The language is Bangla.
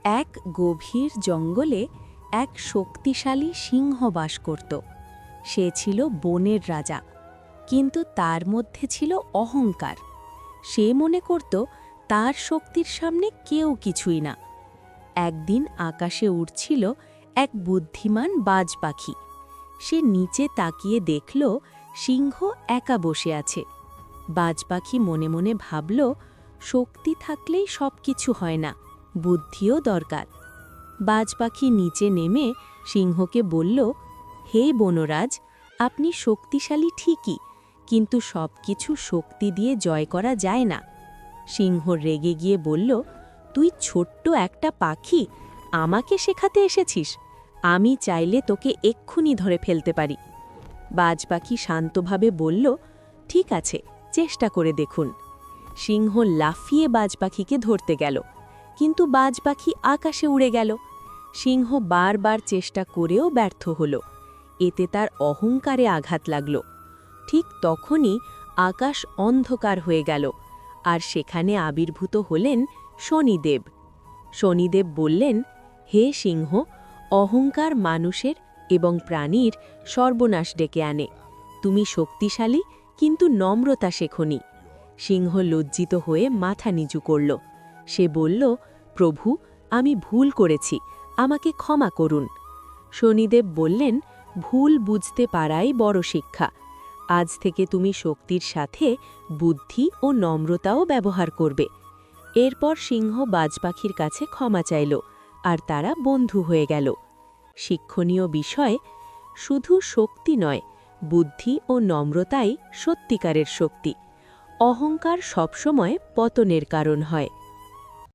এক গভীর জঙ্গলে এক শক্তিশালী সিংহ বাস করত। সে ছিল বনের রাজা, কিন্তু তার মধ্যে ছিল অহংকার। সে মনে করত তার শক্তির সামনে কেউ কিছুই না। একদিন আকাশে উড়ছিল এক বুদ্ধিমান বাজ পাখি। সে নিচে তাকিয়ে দেখল সিংহ একা বসে আছে। বাজ পাখি মনে মনে ভাবল, শক্তি থাকলেই সব কিছু হয় না, বুদ্ধিও দরকার। বাজ পাখি নিচে নেমে সিংহকে বলল, হে বনরাজ, আপনি শক্তিশালী ঠিকই, কিন্তু সব কিছু শক্তি দিয়ে জয় করা যায় না। সিংহ রেগে গিয়ে বলল, তুই ছোট্ট একটা পাখি, আমাকে শেখাতে এসেছিস? আমি চাইলে তোকে এক্ষুনি ধরে ফেলতে পারি। বাজ পাখি শান্তভাবে বলল, ঠিক আছে, চেষ্টা করে দেখুন। সিংহ লাফিয়ে বাজ পাখিকে ধরতে গেল, কিন্তু বাজ পাখি আকাশে উড়ে গেল। সিংহ বারবার চেষ্টা করেও ব্যর্থ হল। এতে তার অহংকারে আঘাত লাগল। ঠিক তখনই আকাশ অন্ধকার হয়ে গেল, আর সেখানে আবির্ভূত হলেন শনিদেব। শনিদেব বললেন, হে সিংহ, অহংকার মানুষের এবং প্রাণীর সর্বনাশ ডেকে আনে। তুমি শক্তিশালী, কিন্তু নম্রতা শেখনি। সিংহ লজ্জিত হয়ে মাথা নিচু করল। সে বলল, প্রভু, আমি ভুল করেছি, আমাকে ক্ষমা করুন। শনিদেব বললেন, ভুল বুঝতে পারাই বড় শিক্ষা। আজ থেকে তুমি শক্তির সাথে বুদ্ধি ও নম্রতাও ব্যবহার করবে। এরপর সিংহ বাজ পাখির কাছে ক্ষমা চাইল, আর তারা বন্ধু হয়ে গেল। শিক্ষণীয় বিষয়, শুধু শক্তি নয়, বুদ্ধি ও নম্রতাই সত্যিকারের শক্তি। অহংকার সবসময় পতনের কারণ হয়।